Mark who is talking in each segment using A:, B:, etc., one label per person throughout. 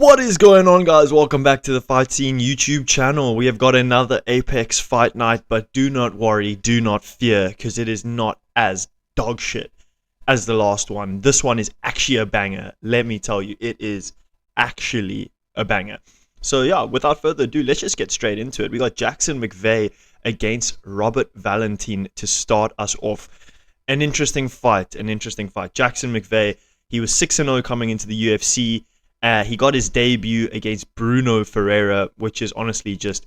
A: What is going on, guys? Welcome back to the Fight Scene YouTube channel. We have got another Apex fight night, but do not worry, do not fear, because it is not as dog shit as the last one. This one is actually a banger. Let me tell you, it is actually a banger. So yeah, without further ado, let's just get straight into it. We got Jackson McVeigh against Robert Valentin to start us off. An interesting fight, Jackson McVeigh, he was 6-0 coming into the UFC. He got his debut against Bruno Ferreira, which is honestly just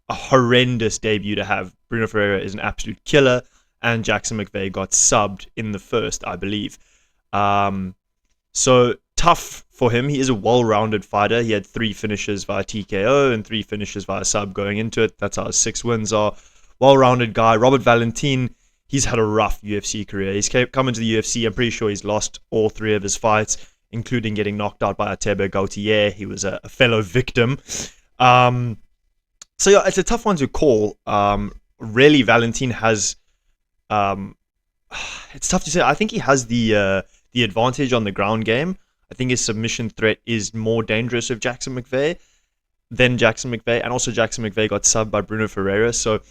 A: a horrendous debut to have. Bruno Ferreira is an absolute killer, and Jackson McVeigh got subbed in the first, I believe. So tough for him. He is a well-rounded fighter. He had 3 finishes via TKO and 3 finishes via sub going into it. That's how his 6 wins are. Well-rounded guy. Robert Valentin, he's had a rough UFC career. He's come into the UFC. I'm pretty sure he's lost all 3 of his fights, including getting knocked out by Atebo Gautier. He was a fellow victim. So yeah, it's a tough one to call. Really, Valentin has... it's tough to say. I think he has the advantage on the ground game. I think his submission threat is more dangerous with Jackson McVeigh than Jackson McVeigh. And also Jackson McVeigh got subbed by Bruno Ferreira. So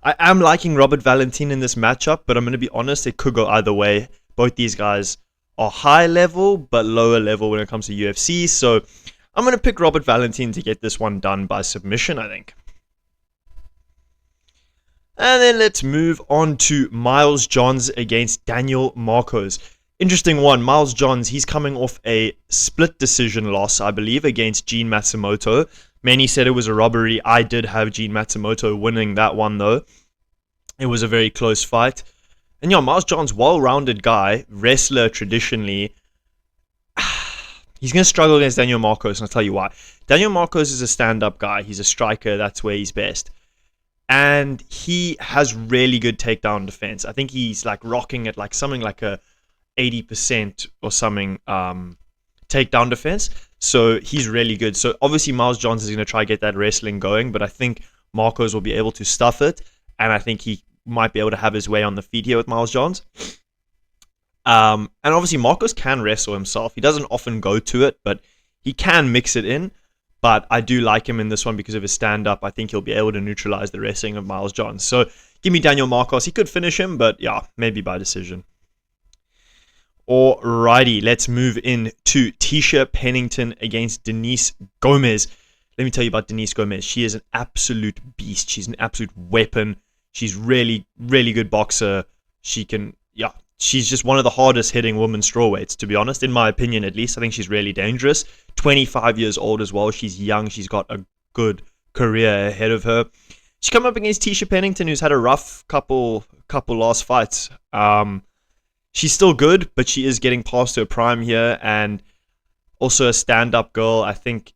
A: I am liking Robert Valentin in this matchup, but I'm going to be honest, it could go either way. Both these guys are high level, but lower level when it comes to UFC. So I'm going to pick Robert Valentin to get this one done by submission, I think. And then let's move on to Miles Johns against Daniel Marcos. Interesting one. Miles Johns, he's coming off a split decision loss, I believe, against Gene Matsumoto. Many said it was a robbery. I did have Gene Matsumoto winning that one, though. It was a very close fight. And yeah, Miles Johns, well-rounded guy, wrestler traditionally. He's going to struggle against Daniel Marcos, and I'll tell you why. Daniel Marcos is a stand-up guy. He's a striker. That's where he's best. And he has really good takedown defense. I think he's like rocking at like something like a 80% or something takedown defense. So he's really good. So obviously Miles Johns is going to try to get that wrestling going, but I think Marcos will be able to stuff it. And I think he might be able to have his way on the feet here with Miles Johns. And obviously Marcos can wrestle himself. He doesn't often go to it, but he can mix it in. But I do like him in this one because of his stand-up. I think he'll be able to neutralize the wrestling of Miles Johns. So give me Daniel Marcos. He could finish him, but yeah, maybe by decision. Alrighty, let's move into Tisha Pennington against Denise Gomez. Let me tell you about Denise Gomez. She is an absolute beast. She's an absolute weapon. She's really, really good boxer. She's just one of the hardest hitting women strawweights, to be honest, in my opinion at least. I think she's really dangerous. 25 years old as well. She's young. She's got a good career ahead of her. She's come up against Tisha Pennington, who's had a rough couple last fights. She's still good, but she is getting past her prime here, and also a stand-up girl. I think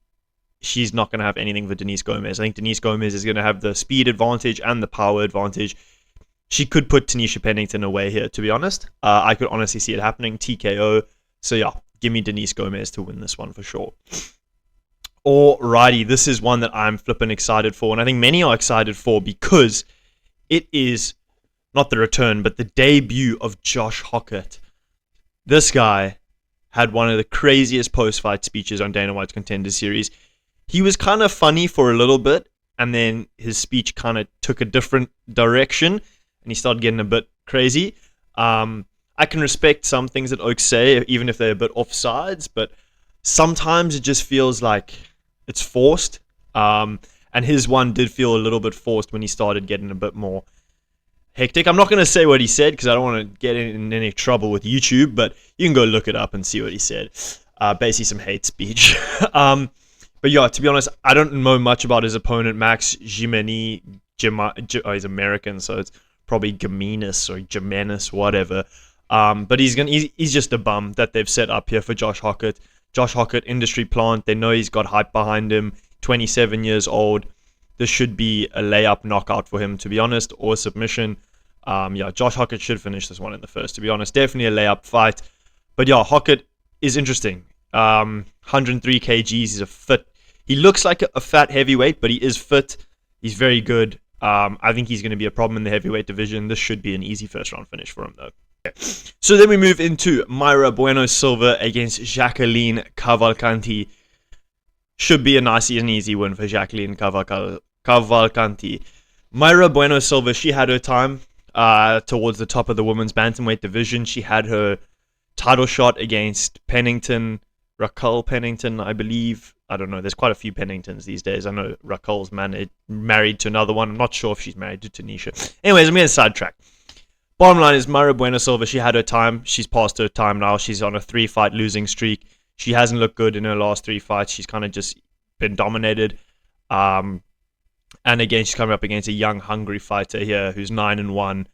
A: she's not going to have anything for Denise Gomez. I think Denise Gomez is going to have the speed advantage and the power advantage. She could put Tanisha Pennington away here, to be honest. I could honestly see it happening. TKO. So yeah, give me Denise Gomez to win this one for sure. Alrighty, this is one that I'm flipping excited for, and I think many are excited for because it is not the return, but the debut of Josh Hockett. This guy had one of the craziest post-fight speeches on Dana White's Contender Series. He was kind of funny for a little bit, and then his speech kind of took a different direction, and he started getting a bit crazy. I can respect some things that Oaks say, even if they're a bit offsides, but sometimes it just feels like it's forced. And his one did feel a little bit forced when he started getting a bit more hectic. I'm not going to say what he said because I don't want to get in any trouble with YouTube, but you can go look it up and see what he said. Basically some hate speech. But yeah, to be honest, I don't know much about his opponent, Max Gimeni. He's American, so it's probably Gimenez or Jimenez, whatever. But he's just a bum that they've set up here for Josh Hockett. Josh Hockett, industry plant. They know he's got hype behind him. 27 years old. This should be a layup knockout for him, to be honest, or a submission. Yeah, Josh Hockett should finish this one in the first, to be honest. Definitely a layup fight. But yeah, Hockett is interesting. 103 kgs. He looks like a fat heavyweight, but he is fit. He's very good. I think he's going to be a problem in the heavyweight division. This should be an easy first round finish for him, though. Okay. So then we move into Mayra Bueno Silva against Jacqueline Cavalcanti. should be a nice and easy win for Jacqueline Cavalcanti. Mayra Bueno Silva, she had her time towards the top of the women's bantamweight division. She had her title shot against Pennington, Raquel Pennington, I believe. I don't know. There's quite a few Penningtons these days. I know Raquel's married to another one. I'm not sure if she's married to Tanisha. Anyways, I'm going to sidetrack. Bottom line is Mayra Bueno Silva, she had her time. She's past her time now. She's on a 3-fight losing streak. She hasn't looked good in her last 3 fights. She's kind of just been dominated. And again, she's coming up against a young, hungry fighter here who's 9-1.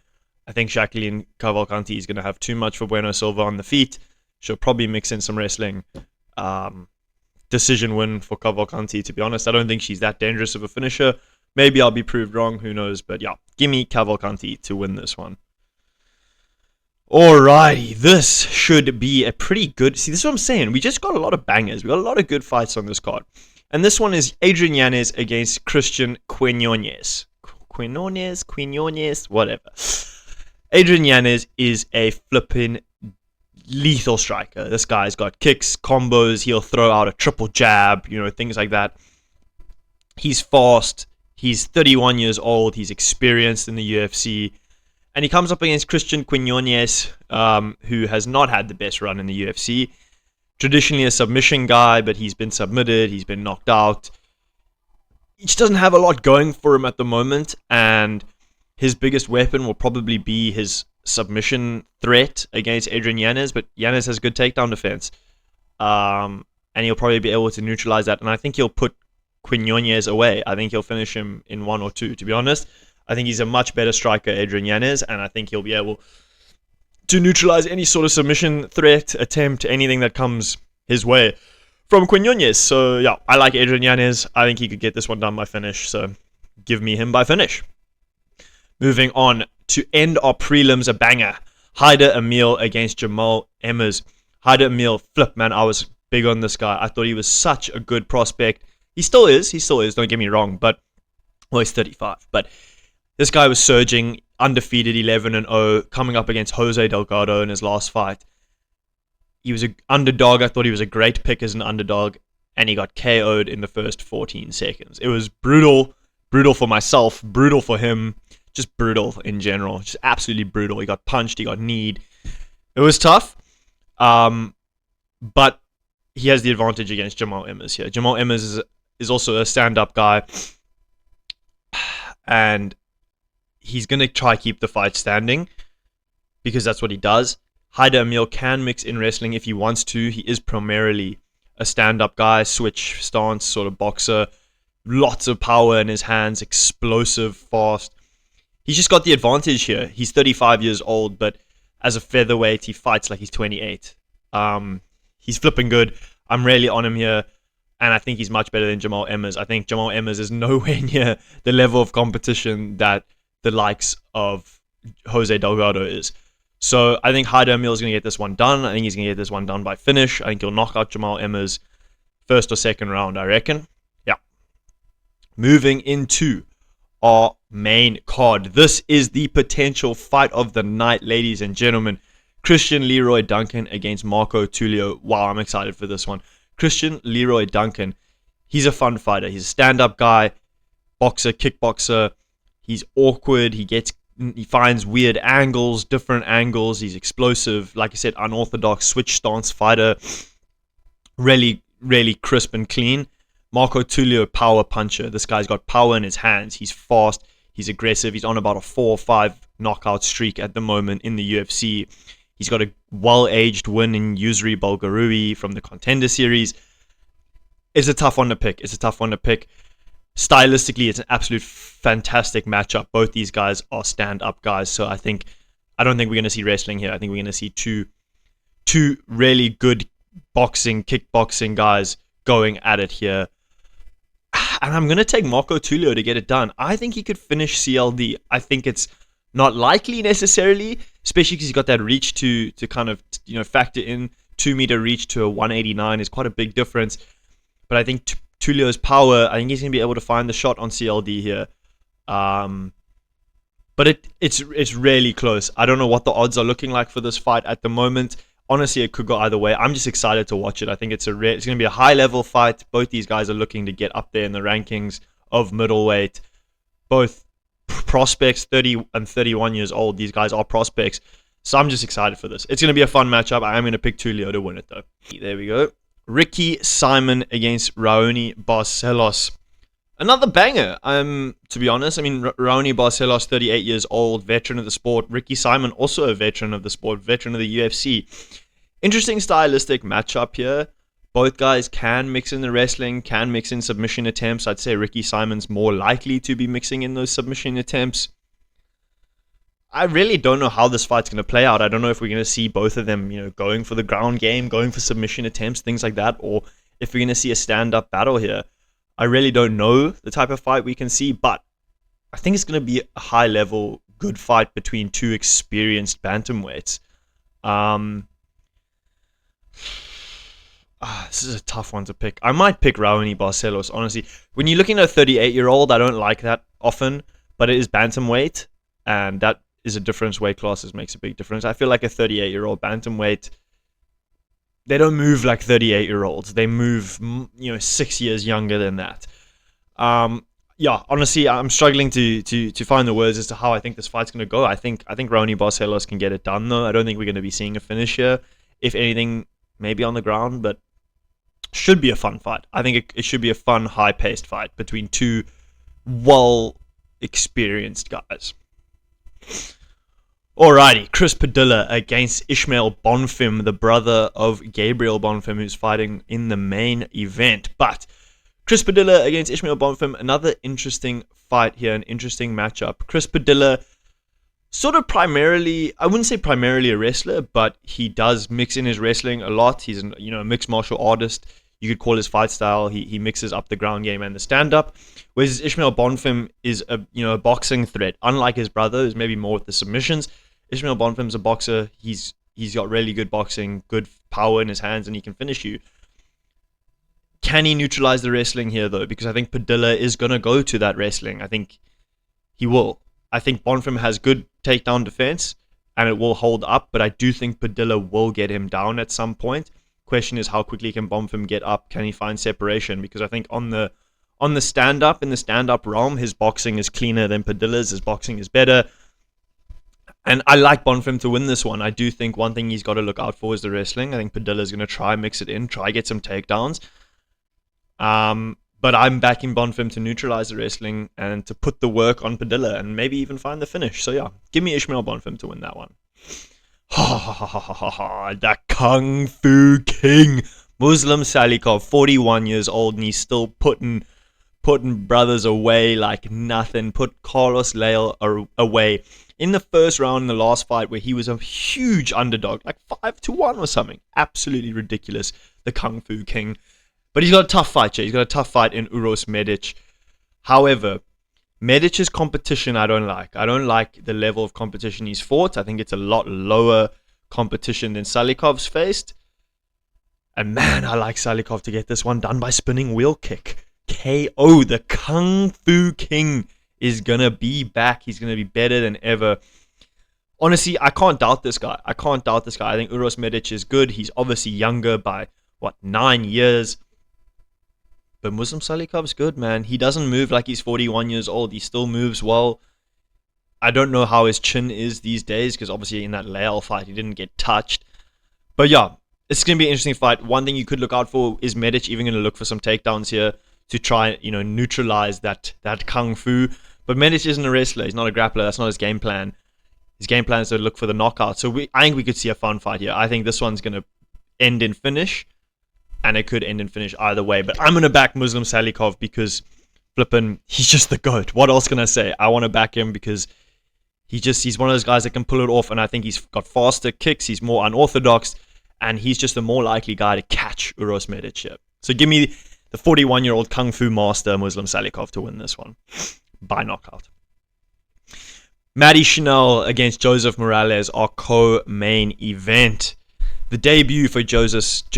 A: I think Jacqueline Cavalcanti is going to have too much for Bueno Silva on the feet. She'll probably mix in some wrestling. Decision win for Cavalcanti, to be honest. I don't think she's that dangerous of a finisher. Maybe I'll be proved wrong. Who knows? But yeah, give me Cavalcanti to win this one. Alrighty, this should be a pretty good... See, this is what I'm saying. We just got a lot of bangers. We got a lot of good fights on this card. And this one is Adrian Yanez against Christian Quinones. Quinones, whatever. Adrian Yanez is a flipping lethal striker. This guy's got kicks, combos. He'll throw out a triple jab, things like that. He's fast. He's 31 years old. He's experienced in the UFC. And he comes up against Christian Quinones, who has not had the best run in the UFC. Traditionally a submission guy, but he's been submitted. He's been knocked out. He just doesn't have a lot going for him at the moment. And his biggest weapon will probably be his submission threat against Adrian Yanez. But Yanez has good takedown defense. And he'll probably be able to neutralize that. And I think he'll put Quinones away. I think he'll finish him in 1 or 2, to be honest. I think he's a much better striker, Adrian Yanez, and I think he'll be able to neutralize any sort of submission threat, attempt, anything that comes his way from Quinones. So, yeah, I like Adrian Yanez. I think he could get this one done by finish, so give me him by finish. Moving on to end our prelims, a banger. Haider Emil against Jamal Emmers. Haider Emil, flip, man, I was big on this guy. I thought he was such a good prospect. He still is, don't get me wrong, but, well, he's 35, but... This guy was surging, undefeated 11-0, coming up against Jose Delgado in his last fight. He was an underdog. I thought he was a great pick as an underdog, and he got KO'd in the first 14 seconds. It was brutal for myself, brutal for him, just brutal in general, just absolutely brutal. He got punched, he got kneed. It was tough, but he has the advantage against Jamal Emmers here. Jamal Emmers is also a stand-up guy, and he's going to try keep the fight standing because that's what he does. Haider Emil can mix in wrestling if he wants to. He is primarily a stand-up guy, switch stance sort of boxer. Lots of power in his hands, explosive, fast. He's just got the advantage here. He's 35 years old, but as a featherweight, he fights like he's 28. He's flipping good. I'm really on him here, and I think he's much better than Jamal Emmers. I think Jamal Emmers is nowhere near the level of competition that the likes of Jose Delgado is. So I think Haider Emil is going to get this one done. I think he's going to get this one done by finish. I think he'll knock out Jamal Emmers first or second round, I reckon. Yeah. Moving into our main card. This is the potential fight of the night, ladies and gentlemen. Christian Leroy Duncan against Marco Tulio. Wow, I'm excited for this one. Christian Leroy Duncan, he's a fun fighter. He's a stand-up guy, boxer, kickboxer. He's awkward. He finds weird angles, different angles. He's explosive. Like I said, unorthodox switch stance fighter. Really, really crisp and clean. Marco Tulio, power puncher. This guy's got power in his hands. He's fast. He's aggressive. He's on about a 4 or 5 knockout streak at the moment in the UFC. He's got a well-aged win in Yusri Bulgarui from the Contender Series. It's a tough one to pick. Stylistically, it's an absolute fantastic matchup. Both these guys are stand-up guys, so I don't think we're going to see wrestling here. I think we're going to see two really good kickboxing guys going at it here. And I'm going to take Marco Tulio to get it done. I think he could finish CLD. I think it's not likely necessarily, especially because he's got that reach to kind of factor in. 2-meter reach to a 189 is quite a big difference. But I think Tulio's power, I think he's going to be able to find the shot on CLD here. But it's really close. I don't know what the odds are looking like for this fight at the moment. Honestly, it could go either way. I'm just excited to watch it. I think it's going to be a high-level fight. Both these guys are looking to get up there in the rankings of middleweight. Both prospects, 30 and 31 years old. These guys are prospects. So I'm just excited for this. It's going to be a fun matchup. I am going to pick Tulio to win it, though. There we go. Ricky Simon against Raoni Barcelos. Another banger, to be honest. I mean, Raoni Barcelos, 38 years old, veteran of the sport. Ricky Simon, also a veteran of the sport, veteran of the UFC. Interesting stylistic matchup here. Both guys can mix in the wrestling, can mix in submission attempts. I'd say Ricky Simon's more likely to be mixing in those submission attempts. I really don't know how this fight's going to play out. I don't know if we're going to see both of them, going for the ground game, going for submission attempts, things like that, or if we're going to see a stand-up battle here. I really don't know the type of fight we can see, but I think it's going to be a high-level, good fight between two experienced bantamweights. This is a tough one to pick. I might pick Raoni Barcelos, honestly. When you're looking at a 38-year-old, I don't like that often, but it is bantamweight, and that is a difference. Weight classes makes a big difference. I feel like a 38-year-old bantamweight, they don't move like 38-year-olds. They move, 6 years younger than that. Honestly, I'm struggling to find the words as to how I think this fight's going to go. I think Raoni Barcelos can get it done, though. I don't think we're going to be seeing a finish here. If anything, maybe on the ground, but should be a fun fight. I think it should be a fun, high-paced fight between two well-experienced guys. Alrighty, Chris Padilla against Ishmael Bonfim, the brother of Gabriel Bonfim, who's fighting in the main event. But Chris Padilla against Ishmael Bonfim, another interesting fight here, an interesting matchup. Chris Padilla, sort of primarily, I wouldn't say primarily a wrestler, but he does mix in his wrestling a lot. He's a mixed martial artist. You could call his fight style. He mixes up the ground game and the stand-up. Whereas Ishmael Bonfim is a boxing threat. Unlike his brother, who's maybe more with the submissions, Ishmael Bonfim's a boxer. He's got really good boxing, good power in his hands, and he can finish you. Can he neutralize the wrestling here, though? Because I think Padilla is going to go to that wrestling. I think he will. I think Bonfim has good takedown defense, and it will hold up, but I do think Padilla will get him down at some point. Question is, how quickly can Bonfim get up? Can he find separation? Because I think on the stand-up, in the stand-up realm, his boxing is cleaner than Padilla's. His boxing is better. And I like Bonfim to win this one. I do think one thing he's got to look out for is the wrestling. I think Padilla's going to try mix it in, try get some takedowns. But I'm backing Bonfim to neutralize the wrestling and to put the work on Padilla and maybe even find the finish. So yeah, give me Ishmael Bonfim to win that one. The Kung Fu King, Muslim Salikov, 41 years old, and he's still putting brothers away like nothing. Put Carlos Leal away in the first round in the last fight, where he was a huge underdog, like 5-1 or something. Absolutely ridiculous, the Kung Fu King. But he's got a tough fight here. He's got a tough fight in Uros Medic. However, Medic's competition I don't like. I don't like the level of competition he's fought. I think it's a lot lower competition than Salikov's faced. And man, I like Salikov to get this one done by spinning wheel kick. KO. The Kung Fu King is going to be back. He's going to be better than ever. Honestly, I can't doubt this guy. I think Uros Medic is good. He's obviously younger by, 9 years. But Muslim Salikov's good, man. He doesn't move like he's 41 years old. He still moves well. I don't know how his chin is these days, because obviously in that Leal fight, he didn't get touched. But yeah, it's going to be an interesting fight. One thing you could look out for is Medic even going to look for some takedowns here to try, neutralize that Kung Fu. But Medic isn't a wrestler. He's not a grappler. That's not his game plan. His game plan is to look for the knockout. So I think we could see a fun fight here. I think this one's going to end in finish. And it could end in finish either way. But I'm going to back Muslim Salikov because he's just the GOAT. What else can I say? I want to back him because he's one of those guys that can pull it off. And I think he's got faster kicks. He's more unorthodox. And he's just a more likely guy to catch Uros Medic here. So give me the 41-year-old Kung Fu master, Muslim Salikov, to win this one by knockout. Maddie Schnell against Joseph Morales, our co-main event. The debut for Joseph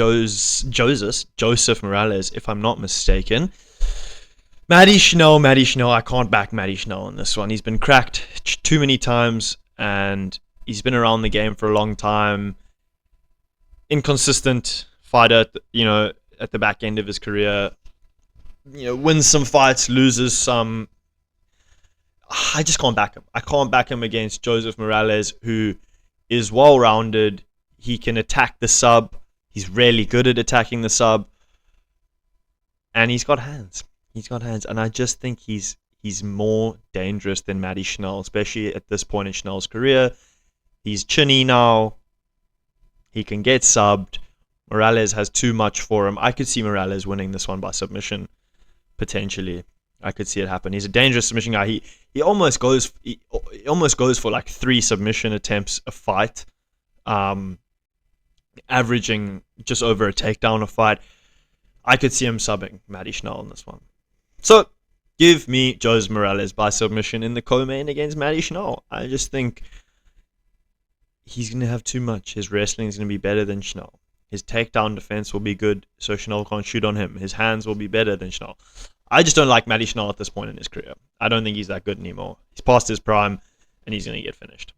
A: Morales, if I'm not mistaken. Maddie Schnell, I can't back Maddie Schnell on this one. He's been cracked too many times, and he's been around the game for a long time. inconsistent fighter, at the back end of his career. Wins some fights, loses some. I just can't back him. I can't back him against Joseph Morales, who is well-rounded. He can attack the sub. He's really good at attacking the sub. And he's got hands. And I just think he's more dangerous than Matty Schnell, especially at this point in Schnell's career. He's chinny now. He can get subbed. Morales has too much for him. I could see Morales winning this one by submission, potentially. I could see it happen. He's a dangerous submission guy. He almost goes for like 3 submission attempts a fight, averaging just over a takedown a fight. I could see him subbing Matty Schnell in this one. So give me Jose Morales by submission in the co-main against Matty Schnell. I just think he's going to have too much. His wrestling is going to be better than Schnell. His takedown defense will be good, so Schnell can't shoot on him. His hands will be better than Schnell. I just don't like Matty Schnell at this point in his career. I don't think he's that good anymore. He's past his prime, and he's going to get finished.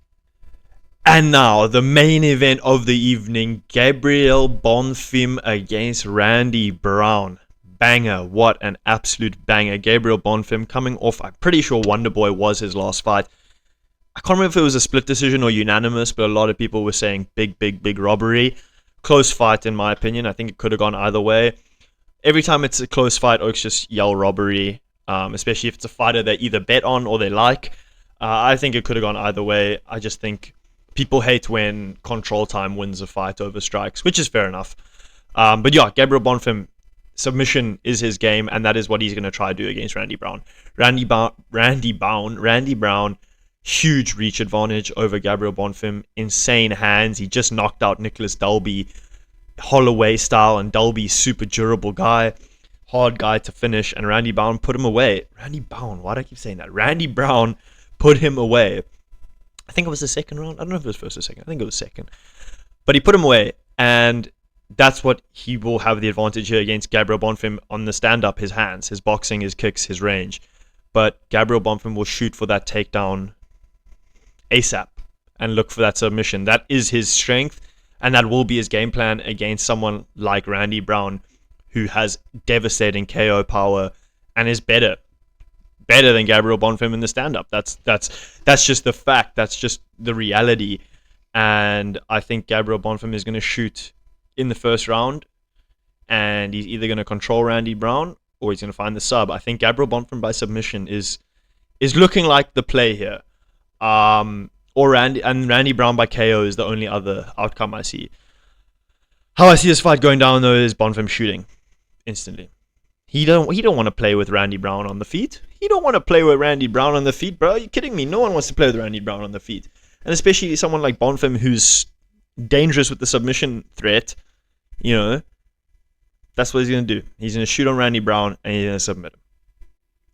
A: And now, the main event of the evening, Gabriel BONFIM against Randy Brown. Banger. What an absolute banger. Gabriel BONFIM coming off, I'm pretty sure Wonderboy was his last fight. I can't remember if it was a split decision or unanimous, but a lot of people were saying big robbery. Close fight, in my opinion. I think it could have gone either way. Every time it's a close fight, Oaks just yell robbery, especially if it's a fighter they either bet on or they like. I think it could have gone either way. I just think people hate when control time wins a fight over strikes, which is fair enough. But yeah, Gabriel BONFIM, submission is his game, and that is what he's going to try to do against Randy Brown. Randy Brown, huge reach advantage over Gabriel BONFIM. Insane hands. He just knocked out Nicholas Dalby Holloway style, and Dalby's super durable guy, hard guy to finish, and Randy Brown put him away. Randy Brown, why do I keep saying that? Randy Brown put him away. I think it was the second round. I don't know if it was first or second. I think it was second. But he put him away, and that's what he will have the advantage here against Gabriel BONFIM on the stand-up, his hands, his boxing, his kicks, his range. But Gabriel BONFIM will shoot for that takedown ASAP and look for that submission. That is his strength, and that will be his game plan against someone like Randy Brown, who has devastating KO power and is better than Gabriel BONFIM in the stand-up. That's just the fact. That's just the reality. And I think Gabriel BONFIM is going to shoot in the first round, and he's either going to control Randy Brown or he's going to find the sub. I think Gabriel BONFIM by submission is looking like the play here. Or Randy Brown by KO is the only other outcome I see. How I see this fight going down, though, is BONFIM shooting instantly. He don't want to play with Randy Brown on the feet. He don't want to play with Randy Brown on the feet, bro. Are you kidding me? No one wants to play with Randy Brown on the feet. And especially someone like BONFIM, who's dangerous with the submission threat. That's what he's going to do. He's going to shoot on Randy Brown, and he's going to submit him.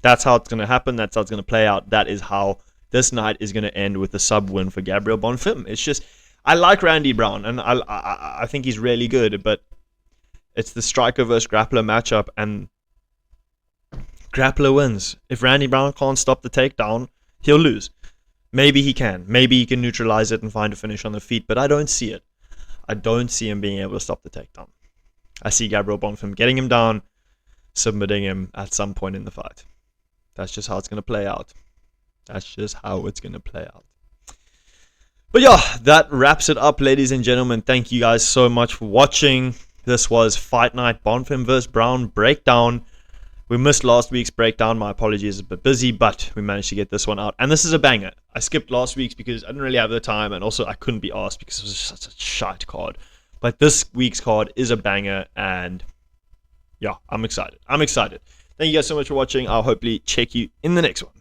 A: That's how it's going to happen. That's how it's going to play out. That is how this night is going to end with a sub win for Gabriel BONFIM. It's just, I like Randy Brown, and I think he's really good, but it's the striker versus grappler matchup, and grappler wins. If Randy Brown can't stop the takedown, he'll lose. Maybe he can. Maybe he can neutralize it and find a finish on the feet, but I don't see it. I don't see him being able to stop the takedown. I see Gabriel BONFIM getting him down, submitting him at some point in the fight. That's just how it's going to play out. But yeah, that wraps it up, ladies and gentlemen. Thank you guys so much for watching. This was Fight Night BONFIM vs Brown breakdown. We missed last week's breakdown. My apologies, a bit busy, but we managed to get this one out. And this is a banger. I skipped last week's because I didn't really have the time, and also I couldn't be asked because it was such a shite card. But this week's card is a banger, and yeah, I'm excited. Thank you guys so much for watching. I'll hopefully check you in the next one.